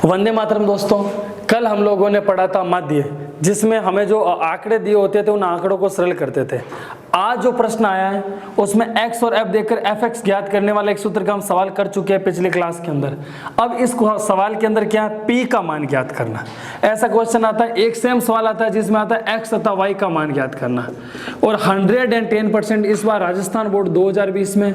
वंदे मातरम दोस्तों। कल हम लोगों ने पढ़ा था माध्य, जिसमें हमें जो आंकड़े दिए होते थे उन आंकड़ों को सरल करते थे। आज जो प्रश्न आया है उसमें x और f देकर fx ज्ञात करने वाला एक सूत्र का हम सवाल कर चुके हैं पिछली क्लास के अंदर। अब इस सवाल के अंदर क्या है, p का मान ज्ञात करना। ऐसा क्वेश्चन आता है, एक सेम सवाल आता है जिसमें आता है x तथा y का मान ज्ञात करना। और 110% इस बार राजस्थान बोर्ड 2020 में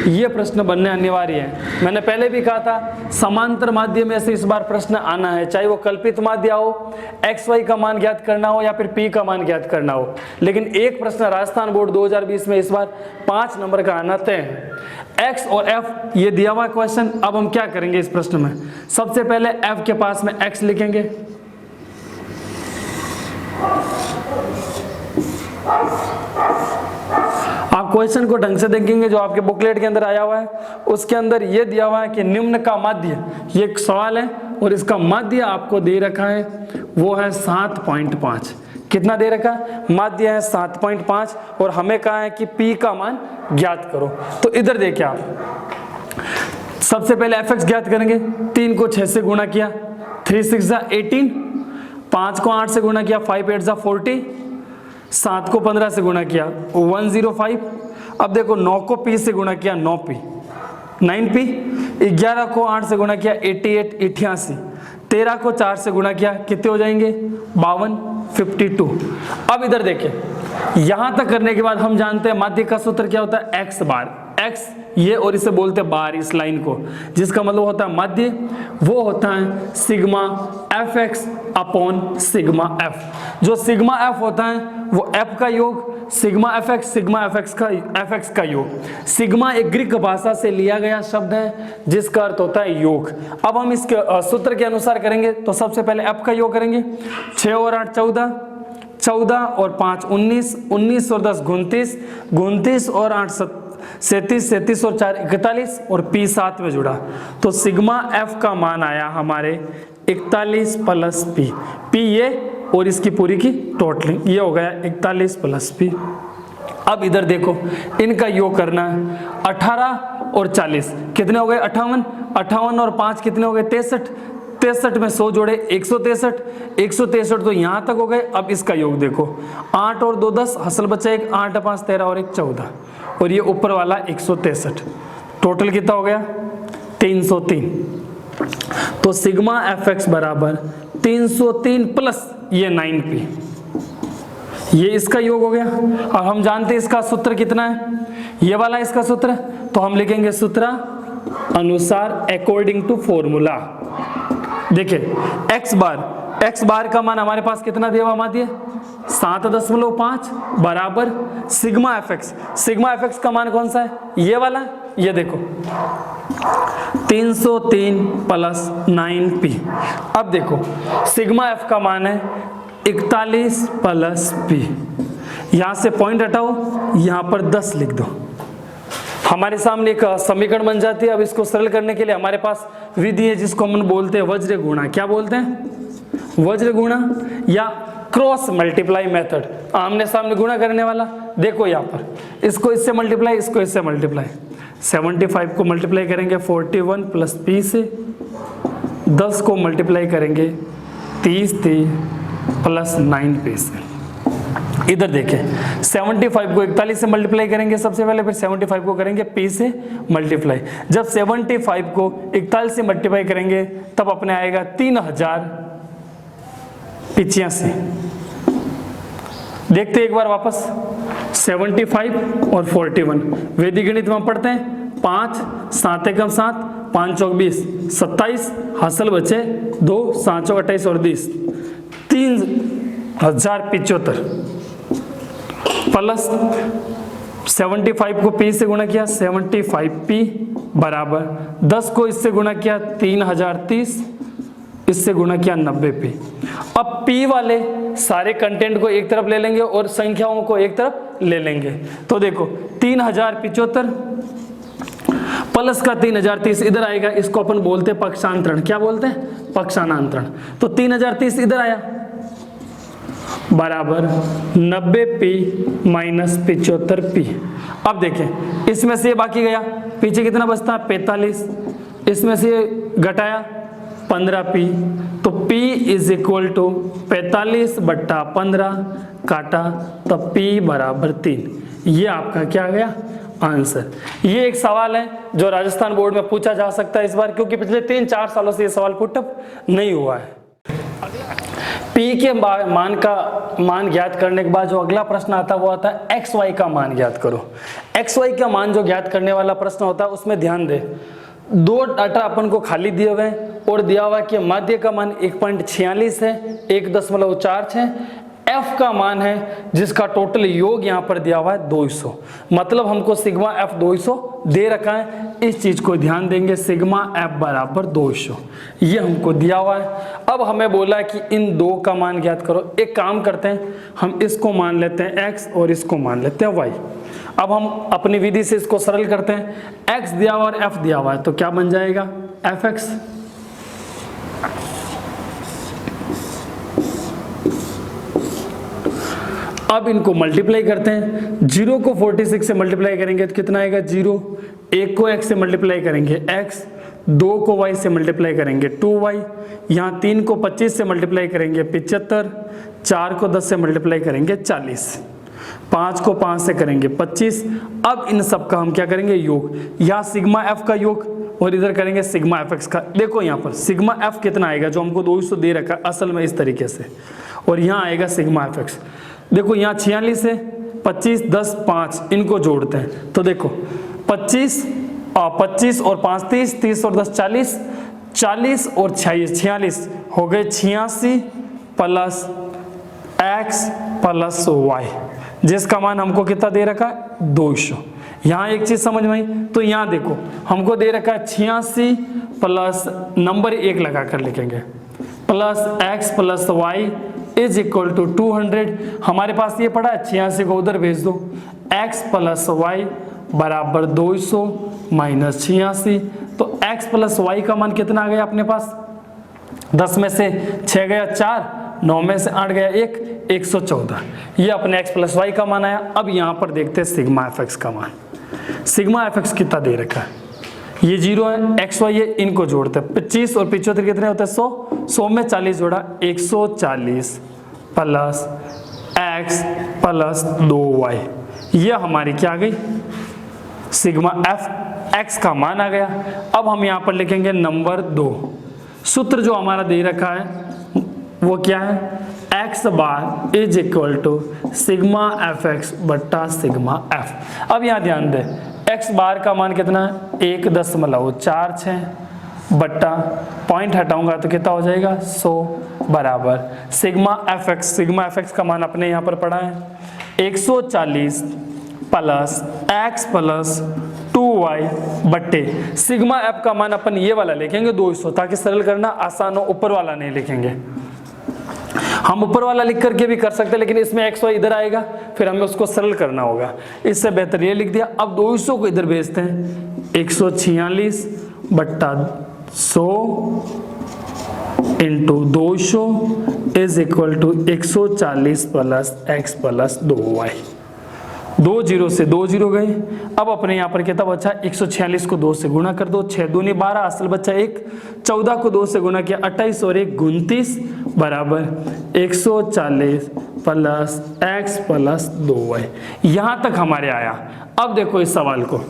ये प्रश्न बनने अनिवार्य है। मैंने पहले भी कहा था समांतर माध्य में से इस बार प्रश्न आना है, चाहे वो कल्पित माध्य हो, एक्स वाई का मान ज्ञात करना हो या फिर पी का मान ज्ञात करना हो। लेकिन एक प्रश्न राजस्थान बोर्ड 2020 में इस बार 5 नंबर का आना तय है। एक्स और एफ ये दिया हुआ क्वेश्चन। अब हम क्या करेंगे इस प्रश्न में, सबसे पहले एफ के पास में एक्स लिखेंगे, आप क्वेश्चन को ढंग से देखेंगे जो आपके बुकलेट के अंदर आया हुआ है। उसके अंदर यह दिया हुआ है कि निम्न का माध्य, ये एक सवाल है और इसका माध्य आपको दे रखा है वो है 7.5। कितना दे रखा है, माध्य है 7.5 और हमें कहा है कि P का मान ज्ञात करो। तो इधर देखिए आप सबसे पहले fx ज्ञात करेंगे। 3 को 6 से गुणा किया 3 6 जा 18, 5 को 8 से गुणा किया 5 8 जा 40, 7 को 15 से गुणा किया 105। अब देखो 9 को P से गुणा किया 9P 9P, 11 को 8 से गुणा किया 88 88, 13 को 4 से गुणा किया कितने हो जाएंगे 52 52। अब इधर देखिए, यहां तक करने के बाद हम जानते हैं माध्य का सूत्र क्या होता है, x बार। x ये और इसे बोलते हैं बार, इस लाइन को, जिसका मतलब होता है माध्य, वो होता है sigma fx upon sigma f। जो सिग्मा f होता है वो f का योग, सिग्मा fx का योग। सिग्मा एक ग्रीक भाषा से लिया गया शब्द है जिसका अर्थ होता है योग। अब हम इसके सूत्र के अनुसार करेंगे तो सबसे पहले f का योग करेंगे। 6 और 8 14, 14 और 5 19, 19 और 10 29, 29 और 8 37, 37 और 4 41 और P 7 में जुड़ा तो सिग्मा F का मान आया हमारे 41 प्लस P ये और इसकी पूरी की टोटलिंग, ये हो गया 41 प्लस P। अब इधर देखो इनका योग करना है, 18 और 40 कितने हो गए 58, 58 और 5 कितने हो गए 63, 63 में 100 जोड़े 163, 163 तो यहाँ तक हो गए। अब इसका योग देखो, 8 और 2 10, हसल बचा 1, 8 5 13 और 1 14 और ये ऊपर वाला 163, टोटल कितना हो गया 303। तो सिग्मा fx बराबर 303 प्लस ये 9p, ये इसका योग हो गया। और हम जानते हैं इसका सूत्र कितना है, ये वाला इसका सूत्र, तो हम लिखेंगे सूत्र अनुसार अकॉर्डिंग टू फॉर्मूला। देखिए x बार का मान हमारे पास कितना दिया हुआ माध्य 7.5 बराबर सिग्मा fx का मान कौन सा है, ये वाला, ये देखो 303 प्लस 9p। अब देखो सिग्मा f का मान है 41 प्लस p, यहां से पॉइंट हटाओ, यहां पर 10 लिख दो, हमारे सामने एक समीकरण बन जाती है। अब इसको सरल करने के लिए हमारे पास विधि है जिसको हम बोलते हैं वज्र गुणा। क्या बोलते हैं, वज्र गुणा या क्रॉस मल्टीप्लाई मेथड, आमने सामने गुणा करने वाला। देखो यहाँ पर इसको इससे मल्टीप्लाई, इसको इससे मल्टीप्लाई, 75 को मल्टीप्लाई करेंगे 41 प्लस p से, 10 को मल्टीप्लाई करेंगे 30 प्लस 9p से। इधर देखें 75 को 41 से मल्टीप्लाई करेंगे सबसे पहले, फिर 75 को करेंगे p से मल्टीप्लाई। जब 75 को 41 से मल्टीप्लाई करेंगे तब अपने आएगा 3085। देखते एक बार वापस, 75 और 41 वैदिक गणित में हम पढ़ते हैं 5 7 एकम 7, 5 चौक 20, 27 हासिल बचे 2, 7 चौक 28 और 20, 3075 प्लस 75 को p से गुणा किया 75p बराबर 10 को इससे गुणा किया 3030, इससे गुणा किया 90p। अब p वाले सारे कंटेंट को एक तरफ ले लेंगे और संख्याओं को एक तरफ ले लेंगे। तो देखो 3075 प्लस का 3030 इधर आएगा, इसको अपन बोलते हैं पक्षांतरण। क्या बोलते हैं, पक्षांतरण। तो 3030 इधर आया बराबर 90p माइनस 75p। अब देखें इसमें से बाकी गया, पीछे कितना बचता है 45, इसमें से घटाया 15p, तो p इज इक्वल टू 45/15 काटा, तब p बराबर 3। ये आपका क्या गया आंसर। ये एक सवाल है जो राजस्थान बोर्ड में पूछा जा सकता है इस बार, क्योंकि पिछले 3-4 सालों से ये सवाल पुटअप नहीं हुआ है। P के मान ज्ञात करने के बाद जो अगला प्रश्न आता है वो आता है XY का मान ज्ञात करो। XY का मान जो ज्ञात करने वाला प्रश्न होता है उसमें ध्यान दे, दो डाटा अपन को खाली दिए हुए और दिया हुआ कि माध्य का मान 1.46 है, 1.46 है। F का मान है जिसका टोटल योग यहाँ पर दिया हुआ है 200, मतलब हमको सिग्मा F 200 दे रखा है। इस चीज को ध्यान देंगे, सिग्मा F बराबर 200 ये हमको दिया हुआ है। अब हमें बोला कि इन दो का मान ज्ञात करो। एक काम करते हैं, हम इसको मान लेते हैं x और इसको मान लेते हैं y। अब हम अपनी विधि से इसको सरल करते हैं। x दिया हुआ और f दिया हुआ है तो क्या बन जाएगा fx। अब इनको मल्टीप्लाई करते हैं, 0 को 46 से मल्टीप्लाई करेंगे तो कितना आएगा 0, 1 को x से मल्टीप्लाई करेंगे x, 2 को y से मल्टीप्लाई करेंगे 2y, यहाँ 3 को 25 से मल्टीप्लाई करेंगे 75, 4 को 10 से मल्टीप्लाई करेंगे 40, 5 को 5 से करेंगे 25। अब इन सब का हम क्या करेंगे योग, यहाँ सिग्मा f का योग और इधर करेंगे सिग्मा fx का। देखो यहाँ पर सिग्मा f कितना आएगा जो हमको 200 दे रखा है असल में इस तरीके से, और यहाँ आएगा सिग्मा fx। देखो यहाँ 46 है, 25, 10, 5 इनको जोड़ते हैं तो देखो 25 और 5 30, 30 और 10 40, 40 और 46 हो गए 86 प्लस x प्लस y, जिसका मान हमको कितना दे रखा है 200। यहाँ एक चीज समझ में आई, तो यहाँ देखो हमको दे रखा है 86 प्लस नंबर 1 लगा कर लिखेंगे plus x plus y is equal to 200। हमारे पास ये पड़ा है 86 को उधर भेज दो, x प्लस वाई बराबर 200 माइनस 86, तो x प्लस वाई का मान कितना आ गया अपने पास, 10 में से 6 गया 4, 9 में से 8 गया 1, 114। ये अपने x प्लस वाई का मान आया। अब यहाँ पर देखते हैं सिग्मा एफ एक्स का मान। सिग्मा एफ एक्स कितना दे रखा है, ये 0 है, एक्स वाई है, इनको जोड़ते हैं 25 और 75 कितने होते हैं 100, 100 में 40 जोड़ा 140 प्लस x प्लस 2y, ये हमारी क्या आ गई सिग्मा एफ एक्स का मान आ गया। अब हम यहाँ पर लिखेंगे नंबर 2, सूत्र जो हमारा दे रखा है वो क्या है, x bar is equal to sigma f x बट्टा सिग्मा एफ। अब यहाँ ध्यान दें, x बार का मान कितना है 1.46 बट्टा पॉइंट हटाऊंगा तो कितना हो जाएगा 100 बराबर sigma f x. Sigma f x का मान अपने यहाँ पर पड़ा है 140 प्लस x प्लस 2y बट्टे सिग्मा एफ का मान अपन ये वाला लिखेंगे 200, ताकि सरल करना आसान हो, ऊपर वाला नहीं लिखेंगे। हम ऊपर वाला लिख करके भी कर सकते हैं, लेकिन इसमें एक्स वाई इधर आएगा, फिर हमें उसको सरल करना होगा। इससे बेहतर ये लिख दिया। अब 200 को इधर भेजते हैं, 146 बट्टा 100 into 200 is equal to 140 plus x plus 2y। 2 0 से 2 0 गए। अब अपने यहाँ पर कितना बचा, 146 को 2 से गुणा कर दो, 6 दूनी 12, असल बच्चा 1, 14 को 2 से गुणा किया 28 और 1 29 बराबर 140 प्लस x प्लस 2y। यहाँ तक हमारे आया। अब देखो इस सवाल को,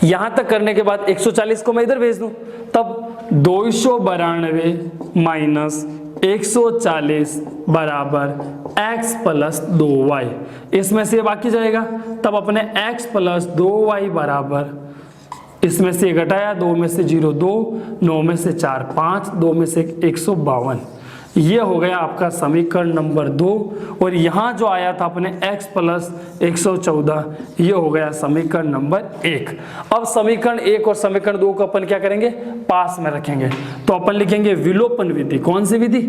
यहाँ तक करने के बाद 140 को मैं इधर भेज दूं, तब 292 माइनस 140 बराबर x प्लस 2y, इसमें से बाकी जाएगा, तब अपने x प्लस 2y बराबर, इसमें से घटाया 2 में से 0 2, 9 में से 4 5, 2 में से 152। ये हो गया आपका समीकरण नंबर 2। और यहाँ जो आया था अपने x प्लस 114, ये हो गया समीकरण नंबर 1। अब समीकरण 1 और समीकरण 2 को अपन क्या करेंगे, पास में रखेंगे। तो अपन लिखेंगे विलोपन विधि। कौन सी विधि,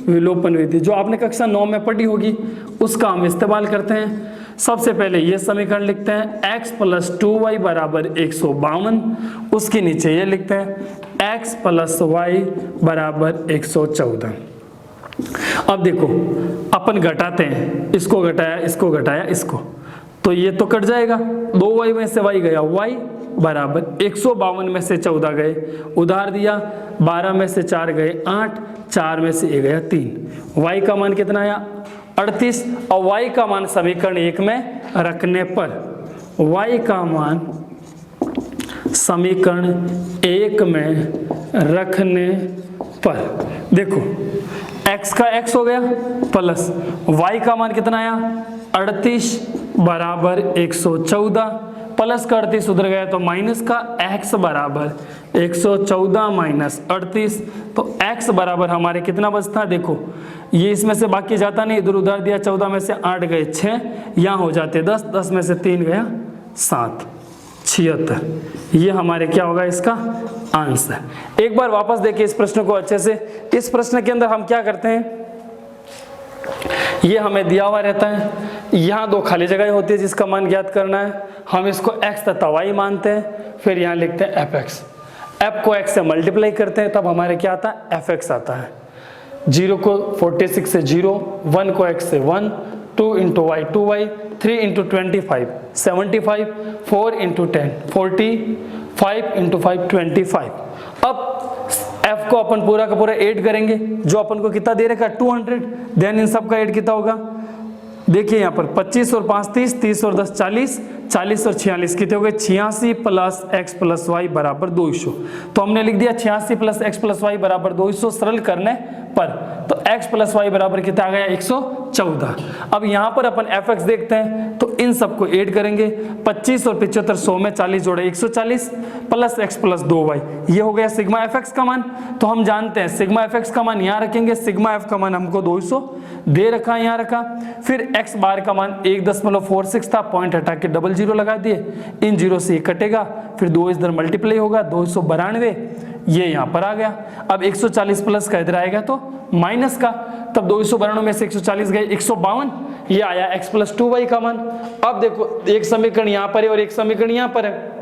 विलोपन विधि, जो आपने कक्षा 9 में पढ़ी होगी, उसका हम इस्तेमाल करते हैं। सबसे पहले ये समीकरण लिखते हैं, x प्लस 2y बराबर 152, उसके नीचे ये लिखते हैं x प्लस y बराबर 114। अब देखो अपन घटाते हैं, इसको घटाया इसको घटाया इसको, तो ये तो कट जाएगा, 2y में से y गया, y बराबर 152 में से 14 गए, उधार दिया 12 में से 4 गए 8, 4 में से 1 गया 3। y का मान कितना आया 38, और y का मान समीकरण 1 में रखने पर, y का मान समीकरण 1 में रखने पर देखो x का x हो गया प्लस y का मान कितना आया 38 बराबर 114, प्लस का 38 उधर गया तो माइनस का x बराबर 114 माइनस 38, तो x बराबर हमारे कितना बचता है, देखो ये इसमें से बाकी जाता नहीं, इधर उधर दिया, 14 में से 8 गए 6, यहाँ हो जाते 10, 10 में से 3 गया 7, 76। ये हमारे क्या होगा इसका आंसर। एक बार वापस देखिए इस प्रश्न को अच्छे से। इस प्रश्न के अंदर हम क्या करते हैं, ये हमें दिया हुआ रहता है, यहाँ 2 खाली जगह होती है जिसका मान ज्ञात करना है, हम इसको x तथा y मानते हैं, फिर यहाँ लिखते हैं fx, f को x से मल्टीप्लाई करते हैं तब हमारे क्या आता है fx आता है। 0 को 46 से 0, 1 को x से 1, 2 into y 2y, 3 into 25 75, 4 into 10 40, 5 into 5 25। अब f को अपन पूरा का पूरा ऐड करेंगे, जो अपन को कितना दे रखा है 200, देन इन सब का ऐड कितना होगा, देखिए यहाँ पर 25 और 5 30, 30 और 10 40, 40 और 46 कितने हो गए 86 प्लस x प्लस वाई बराबर 200। तो हमने लिख दिया 86 प्लस x प्लस वाई बराबर 200, सरल करने पर तो x प्लस वाई बराबर कितना आ गया 114। अब यहाँ पर अपन fx देखते हैं तो इन सबको ऐड करेंगे, 25 और 75 100 में 40 जोड़े 140 प्लस x प्लस 2y, ये हो गया सिग्मा fx का मान। तो हम जानते हैं सिग्मा fx का मान यहाँ रखेंगे, सिग्मा f का मान हमको 200 दे रखा, यहाँ रखा, फिर x बार का मान 1.46 था, पॉइंट हटा के 00 लगा दिए, इन 0 से कटेगा, फिर 2 इधर मल्टीप्लाई होगा 292, ये यहाँ पर आ गया। अब 140 प्लस का इधर आएगा तो माइनस का, तब 292 में से 140 गए 152, ये आया x प्लस 2y का मान। अब देखो एक समीकरण यहाँ पर है और एक समीकरण यहाँ पर है,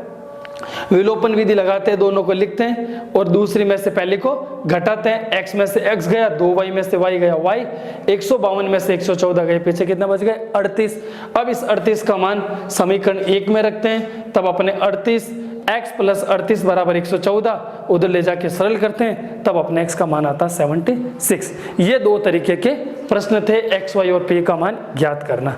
विलोपन विधि लगाते हैं, दोनों को लिखते हैं और दूसरी में से पहले को घटाते हैं, x में से x गया, 2y में से y गया y, 152 में से 114 गए, पीछे कितना बच गए 38। अब इस 38 का मान समीकरण 1 में रखते हैं, तब अपने 38 x प्लस 38 बराबर 114 उधर ले जाके सरल करते हैं, तब अपने x का मान आता है 76। ये 2 तरीके के प्रश्न थे, x y और p का मान ज्ञात करना।